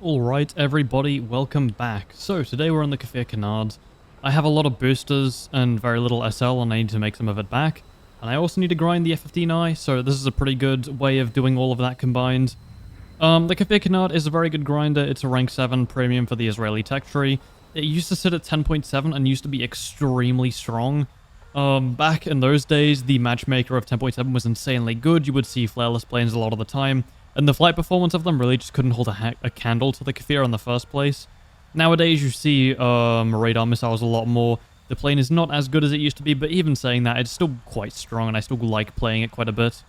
Alright everybody, welcome back. So today we're on the Kfir Canard. I have a lot of boosters and very little SL and I need to make some of it back. And I also need to grind the F-15I, so this is a pretty good way of doing all of that combined. The Kfir Canard is a very good grinder. It's a rank 7 premium for the Israeli tech tree. It used to sit at 10.7 and used to be extremely strong. Back in those days, the matchmaker of 10.7 was insanely good. You would see flareless planes a lot of the time. And the flight performance of them really just couldn't hold a candle to the Kfir in the first place. Nowadays, you see radar missiles a lot more. The plane is not as good as it used to be, but even saying that, it's still quite strong, and I still like playing it quite a bit.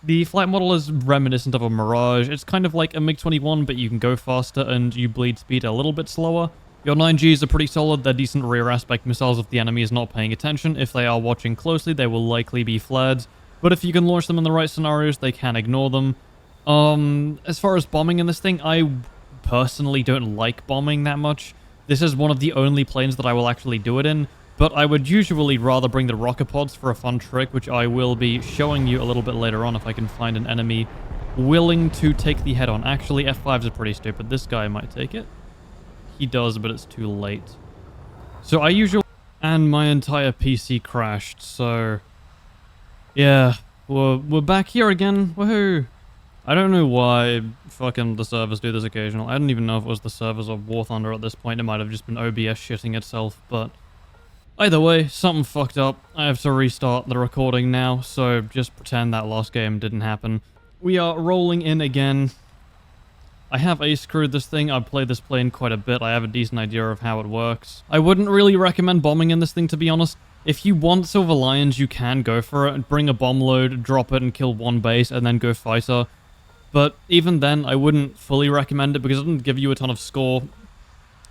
The flight model is reminiscent of a Mirage. It's kind of like a MiG-21, but you can go faster, and you bleed speed a little bit slower. Your 9Gs are pretty solid. They're decent rear aspect missiles if the enemy is not paying attention. If they are watching closely, they will likely be flared. But if you can launch them in the right scenarios, they can ignore them. As far as bombing in this thing, I personally don't like bombing that much. This is one of the only planes that I will actually do it in, but I would usually rather bring the rocket pods for a fun trick, which I will be showing you a little bit later on if I can find an enemy willing to take the head-on. Actually, F5s are pretty stupid. This guy might take it. He does, but it's too late. So I usually... And my entire PC crashed, so... Yeah, we're back here again. Woohoo! I don't know why fucking the servers do this occasionally. I don't even know if it was the servers or War Thunder at this point. It might have just been OBS shitting itself, but... Either way, something fucked up. I have to restart the recording now, so just pretend that last game didn't happen. We are rolling in again. I have ace-crewed this thing. I've played this plane quite a bit. I have a decent idea of how it works. I wouldn't really recommend bombing in this thing, to be honest. If you want Silver Lions, you can go for it. Bring a bomb load, drop it, and kill one base, and then go fighter. But even then, I wouldn't fully recommend it because it doesn't give you a ton of score.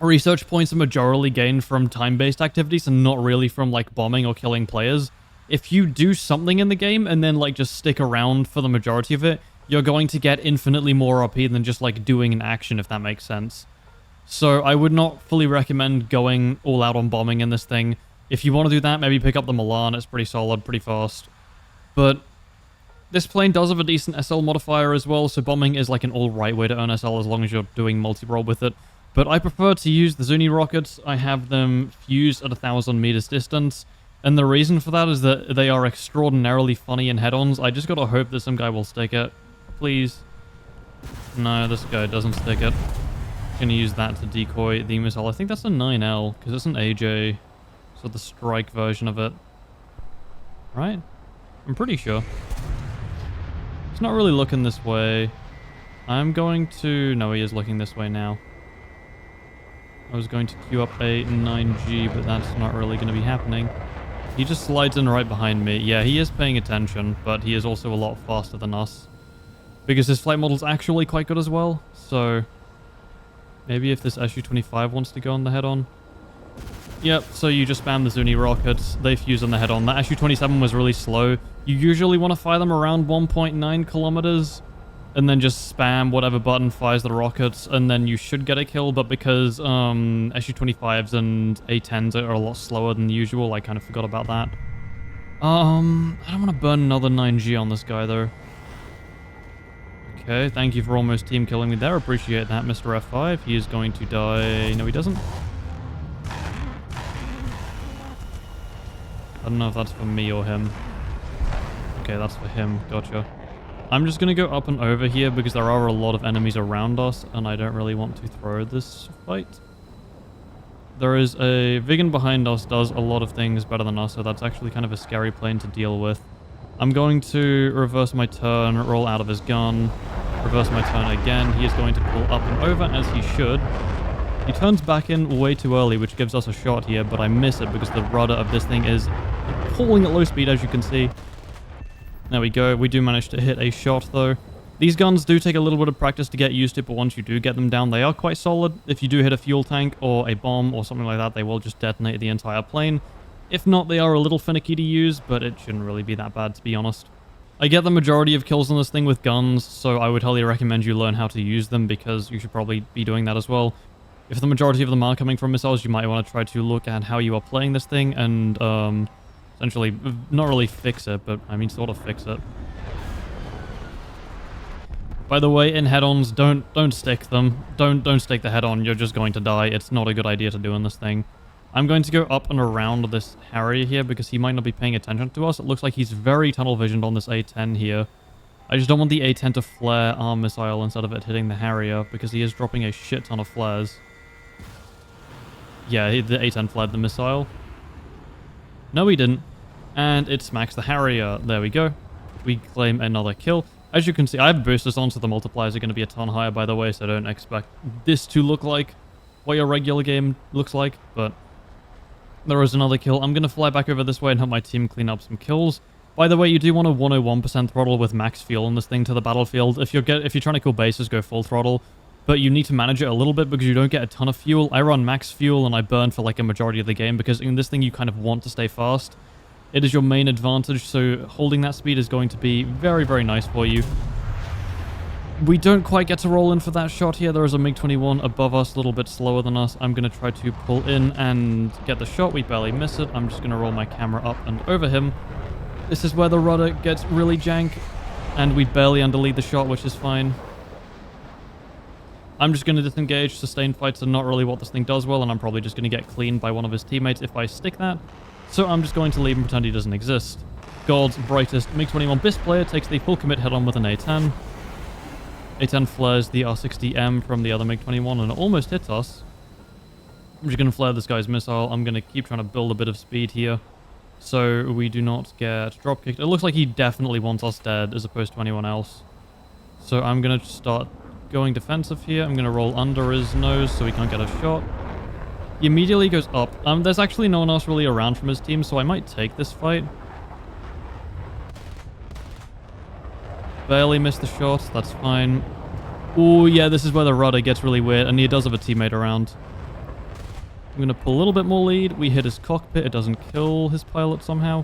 Research points are majorly gained from time-based activities and not really from, like, bombing or killing players. If you do something in the game and then, like, just stick around for the majority of it, you're going to get infinitely more RP than just, like, doing an action, if that makes sense. So I would not fully recommend going all out on bombing in this thing. If you want to do that, maybe pick up the Milan. It's pretty solid, pretty fast. But... this plane does have a decent SL modifier as well, so bombing is like an alright way to earn SL as long as you're doing multi-role with it. But I prefer to use the Zuni rockets. I have them fused at 1,000 meters distance, and the reason for that is that they are extraordinarily funny in head-ons. I just gotta hope that some guy will stick it. Please. No, this guy doesn't stick it. I'm gonna use that to decoy the missile. I think that's a 9L, because it's an AJ. So the strike version of it. Right? I'm pretty sure. He's not really looking this way. I'm going to... no, he is looking this way now. I was going to queue up a 9G, but that's not really going to be happening. He just slides in right behind me. Yeah, he is paying attention, but he is also a lot faster than us. Because his flight model's actually quite good as well, so... maybe if this Su-25 wants to go on the head-on. Yep, so you just spam the Zuni rockets, they fuse on the head-on. That Su-27 was really slow. You usually want to fire them around 1.9 kilometers, and then just spam whatever button fires the rockets, and then you should get a kill, but because Su-25s and A-10s are a lot slower than usual, I kind of forgot about that. I don't want to burn another 9G on this guy, though. Okay, thank you for almost team killing me there. Appreciate that, Mr. F5. He is going to die... no, he doesn't. I don't know if that's for me or him. Okay, that's for him. Gotcha. I'm just going to go up and over here because there are a lot of enemies around us, and I don't really want to throw this fight. There is a... Vigan behind us does a lot of things better than us, so that's actually kind of a scary plane to deal with. I'm going to reverse my turn, roll out of his gun, reverse my turn again. He is going to pull up and over, as he should. He turns back in way too early, which gives us a shot here, but I miss it because the rudder of this thing is appalling at low speed, as you can see. There we go. We do manage to hit a shot, though. These guns do take a little bit of practice to get used to, but once you do get them down, they are quite solid. If you do hit a fuel tank or a bomb or something like that, they will just detonate the entire plane. If not, they are a little finicky to use, but it shouldn't really be that bad, to be honest. I get the majority of kills on this thing with guns, so I would highly recommend you learn how to use them, because you should probably be doing that as well. If the majority of them are coming from missiles, you might want to try to look at how you are playing this thing and essentially, not really fix it, but I mean sort of fix it. By the way, in head-ons, don't stick them. Don't stick the head-on, you're just going to die. It's not a good idea to do in this thing. I'm going to go up and around this Harrier here because he might not be paying attention to us. It looks like he's very tunnel visioned on this A-10 here. I just don't want the A-10 to flare our missile instead of it hitting the Harrier because he is dropping a shit ton of flares. Yeah, the A-10 flared the missile. No, he didn't. And it smacks the Harrier. There we go. We claim another kill. As you can see, I have boosters on, so the multipliers are going to be a ton higher, by the way, so don't expect this to look like what your regular game looks like, but there is another kill. I'm going to fly back over this way and help my team clean up some kills. By the way, you do want a 101% throttle with max fuel in this thing to the battlefield. If you're trying to kill bases, go full throttle, but you need to manage it a little bit because you don't get a ton of fuel. I run max fuel and I burn for like a majority of the game because in this thing you kind of want to stay fast. It is your main advantage, so holding that speed is going to be very, very nice for you. We don't quite get to roll in for that shot here. There is a MiG-21 above us, a little bit slower than us. I'm going to try to pull in and get the shot. We barely miss it. I'm just going to roll my camera up and over him. This is where the rudder gets really jank, and we barely underlead the shot, which is fine. I'm just going to disengage. Sustained fights are not really what this thing does well, and I'm probably just going to get cleaned by one of his teammates if I stick that. So I'm just going to leave and pretend he doesn't exist. God's brightest MiG-21 BIS player takes the full commit head-on with an A-10. A-10 flares the R-60M from the other MiG-21 and it almost hits us. I'm just going to flare this guy's missile. I'm going to keep trying to build a bit of speed here so we do not get drop-kicked. It looks like he definitely wants us dead as opposed to anyone else. So I'm going to start going defensive here. I'm going to roll under his nose so he can't get a shot. He immediately goes up. There's actually no one else really around from his team, so I might take this fight. Barely missed the shot. That's fine. Oh, yeah, this is where the rudder gets really weird, and he does have a teammate around. I'm going to pull a little bit more lead. We hit his cockpit. It doesn't kill his pilot somehow.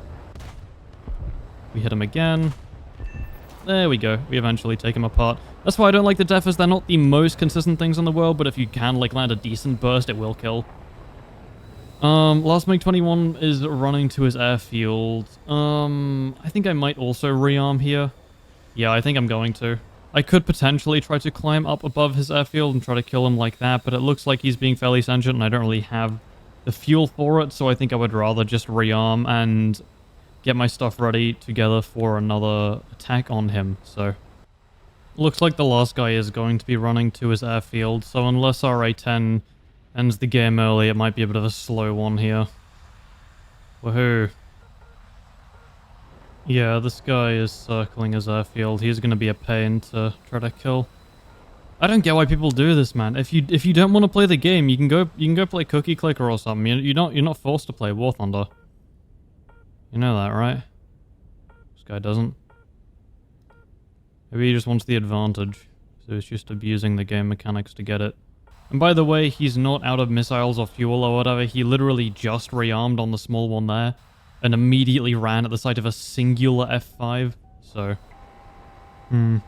We hit him again. There we go. We eventually take him apart. That's why I don't like the defers. They're not the most consistent things in the world, but if you can like land a decent burst, it will kill. Last MiG-21 is running to his airfield. I think I might also rearm here. Yeah, I think I'm going to. I could potentially try to climb up above his airfield and try to kill him like that, but it looks like he's being fairly sentient and I don't really have the fuel for it, so I think I would rather just rearm and get my stuff ready together for another attack on him, so. Looks like the last guy is going to be running to his airfield, so unless our A-10 ends the game early, it might be a bit of a slow one here. Woohoo. Yeah, this guy is circling his airfield. He's going to be a pain to try to kill. I don't get why people do this, man. If you don't want to play the game, you can go play Cookie Clicker or something. You're not forced to play War Thunder. You know that, right? This guy doesn't. Maybe he just wants the advantage, so he's just abusing the game mechanics to get it. And by the way, he's not out of missiles or fuel or whatever. He literally just rearmed on the small one there and immediately ran at the sight of a singular F5. So, I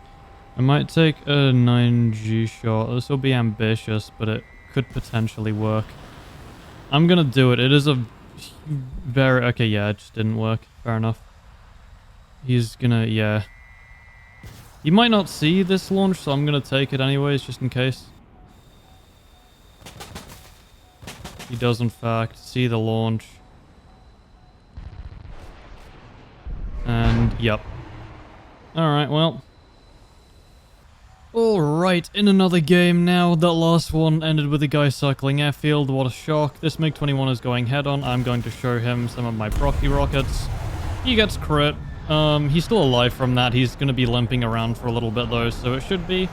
might take a 9G shot. This will be ambitious, but it could potentially work. I'm gonna do it. It is a very... Okay, yeah, it just didn't work. Fair enough. He's gonna... Yeah. He might not see this launch, so I'm gonna take it anyways, just in case. He does, in fact, see the launch. And, yep. Alright, well. Alright, in another game now. That last one ended with a guy circling airfield. What a shock. This MiG-21 is going head-on. I'm going to show him some of my procky rockets. He gets crit. He's still alive from that. He's going to be limping around for a little bit, though, so it should be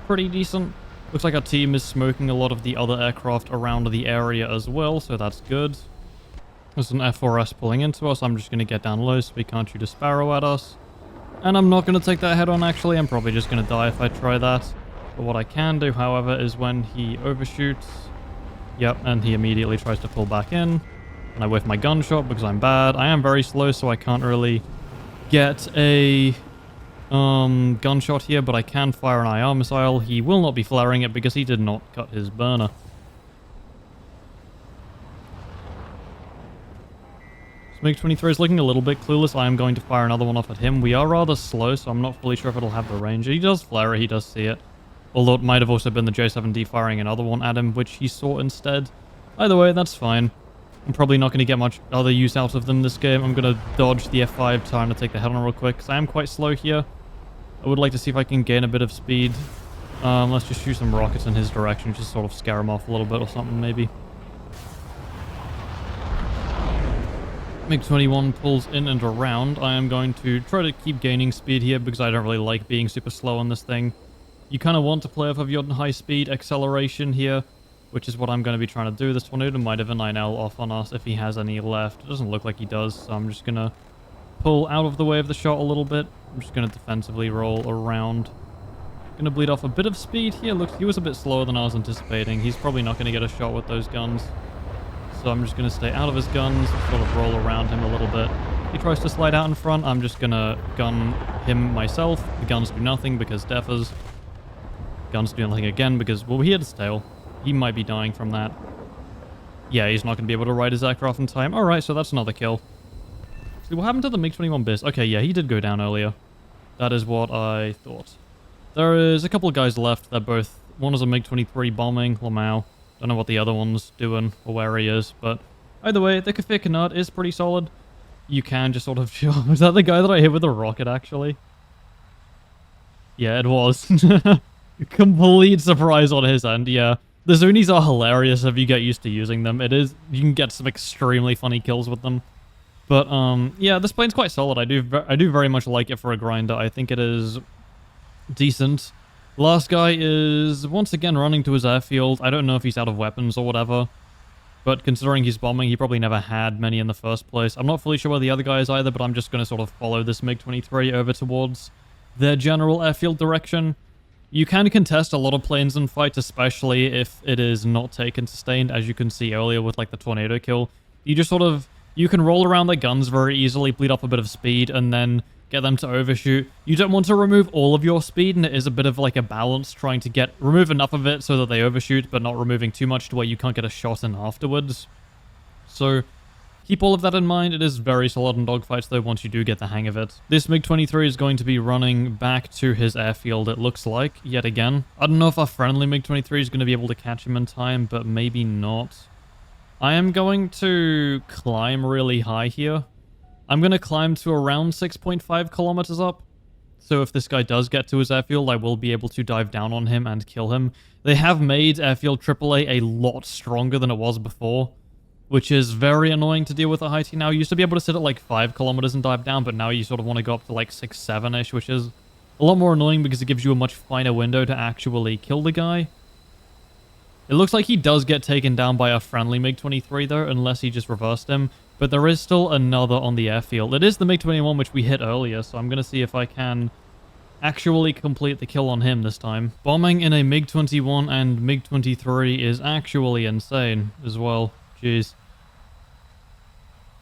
pretty decent. Looks like our team is smoking a lot of the other aircraft around the area as well, so that's good. There's an F4S pulling into us. I'm just going to get down low so he can't shoot a Sparrow at us. And I'm not going to take that head on, actually. I'm probably just going to die if I try that. But what I can do, however, is when he overshoots... Yep, and he immediately tries to pull back in. And I whiff my gunshot because I'm bad. I am very slow, so I can't really get a gunshot here, but I can fire an IR missile. He will not be flaring it because he did not cut his burner. This MiG-23 is looking a little bit clueless. I am going to fire another one off at him. We are rather slow, so I'm not fully sure if it'll have the range. He does flare it, he does see it. Although it might have also been the J7D firing another one at him, which he saw instead. Either way, that's fine. I'm probably not going to get much other use out of them this game. I'm going to dodge the F5 time to take the head on real quick, because I am quite slow here. I would like to see if I can gain a bit of speed. Let's just shoot some rockets in his direction, just sort of scare him off a little bit or something, maybe. MiG-21 pulls in and around. I am going to try to keep gaining speed here, because I don't really like being super slow on this thing. You kind of want to play off of your high speed acceleration here, which is what I'm going to be trying to do. This tornado might have a 9L off on us if he has any left. It doesn't look like he does, so I'm just going to pull out of the way of the shot a little bit. I'm just going to defensively roll around. Going to bleed off a bit of speed here. Looks, he was a bit slower than I was anticipating. He's probably not going to get a shot with those guns. So I'm just going to stay out of his guns, sort of roll around him a little bit. He tries to slide out in front. I'm just going to gun him myself. The guns do nothing because Defers. Guns do nothing again because, well, he had his tail. He might be dying from that. Yeah, he's not going to be able to ride his aircraft in time. Alright, so that's another kill. See, what happened to the MiG-21 BIS? Okay, yeah, he did go down earlier. That is what I thought. There is a couple of guys left. They're both... One is a MiG-23 bombing, Lamau. Don't know what the other one's doing or where he is, but either way, the Kfir Canard is pretty solid. You can just sort of... Was that the guy that I hit with a rocket, actually? Yeah, it was. Complete surprise on his end, yeah. The Zunis are hilarious if you get used to using them. It is... You can get some extremely funny kills with them. But, yeah, this plane's quite solid. I do very much like it for a grinder. I think it is decent. Last guy is, once again, running to his airfield. I don't know if he's out of weapons or whatever. But considering he's bombing, he probably never had many in the first place. I'm not fully sure where the other guy is either, but I'm just going to sort of follow this MiG-23 over towards their general airfield direction. You can contest a lot of planes in fights, especially if it is not taken sustained, as you can see earlier with, like, the tornado kill. You just sort of... You can roll around their guns very easily, bleed up a bit of speed, and then get them to overshoot. You don't want to remove all of your speed, and it is a bit of like a balance trying to remove enough of it so that they overshoot, but not removing too much to where you can't get a shot in afterwards. So keep all of that in mind. It is very solid in dogfights though once you do get the hang of it. This MiG-23 is going to be running back to his airfield, it looks like, yet again. I don't know if our friendly MiG-23 is going to be able to catch him in time, but maybe not. I am going to climb really high here. I'm going to climb to around 6.5 kilometers up. So if this guy does get to his airfield, I will be able to dive down on him and kill him. They have made Airfield AAA a lot stronger than it was before, which is very annoying to deal with at high T now. You used to be able to sit at like 5 kilometers and dive down, but now you sort of want to go up to like 6, 7-ish, which is a lot more annoying because it gives you a much finer window to actually kill the guy. It looks like he does get taken down by a friendly MiG-23 though, unless he just reversed him. But there is still another on the airfield. It is the MiG-21 which we hit earlier, so I'm going to see if I can actually complete the kill on him this time. Bombing in a MiG-21 and MiG-23 is actually insane as well. Jeez.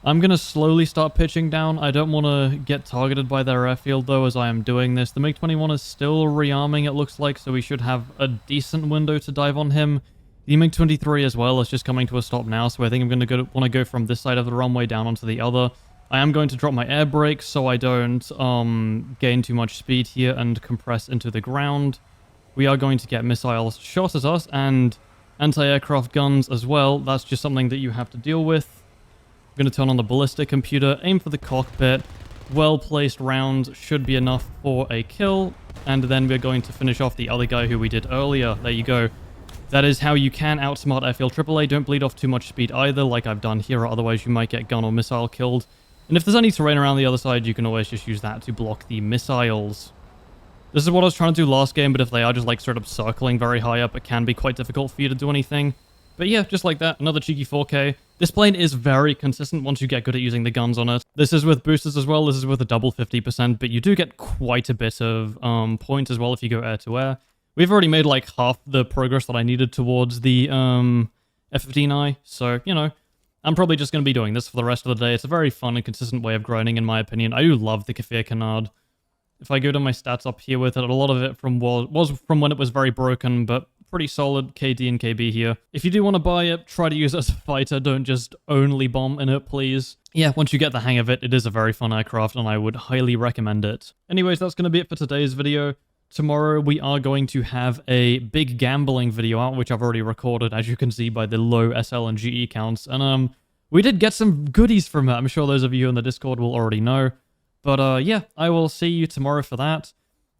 I'm going to slowly start pitching down. I don't want to get targeted by their airfield though as I am doing this. The MiG-21 is still rearming it looks like, so we should have a decent window to dive on him. The MiG-23 as well is just coming to a stop now, so I think I'm going to want to go from this side of the runway down onto the other. I am going to drop my air brakes so I don't gain too much speed here and compress into the ground. We are going to get missiles shot at us and anti-aircraft guns as well. That's just something that you have to deal with. I'm going to turn on the ballistic computer, aim for the cockpit. Well-placed round should be enough for a kill. And then we're going to finish off the other guy who we did earlier. There you go. That is how you can outsmart Airfield AAA. Don't bleed off too much speed either, like I've done here, or otherwise you might get gun or missile killed. And if there's any terrain around the other side, you can always just use that to block the missiles. This is what I was trying to do last game, but if they are just like straight up circling very high up, it can be quite difficult for you to do anything. But yeah, just like that, another cheeky 4K. This plane is very consistent once you get good at using the guns on it. This is with boosters as well, this is with a double 50%, but you do get quite a bit of points as well if you go air-to-air. We've already made like half the progress that I needed towards the F-15I, so, you know, I'm probably just going to be doing this for the rest of the day. It's a very fun and consistent way of grinding, in my opinion. I do love the Kfir Canard. If I go to my stats up here with it, a lot of it was from when it was very broken, but pretty solid KD and KB here. If you do want to buy it, try to use it as a fighter, don't just only bomb in it, please. Yeah, once you get the hang of it, it is a very fun aircraft, and I would highly recommend it. Anyways, that's going to be it for today's video. Tomorrow, we are going to have a big gambling video out, which I've already recorded, as you can see by the low SL and GE counts. And, we did get some goodies from it. I'm sure those of you in the Discord will already know. But, yeah, I will see you tomorrow for that.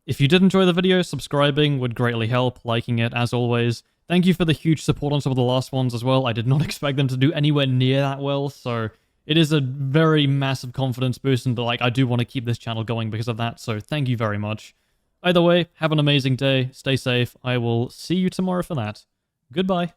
If you did enjoy the video, subscribing would greatly help, liking it, as always. Thank you for the huge support on some of the last ones as well. I did not expect them to do anywhere near that well, so it is a very massive confidence boost, and, like, I do want to keep this channel going because of that, so thank you very much. Either way, have an amazing day, stay safe, I will see you tomorrow for that. Goodbye.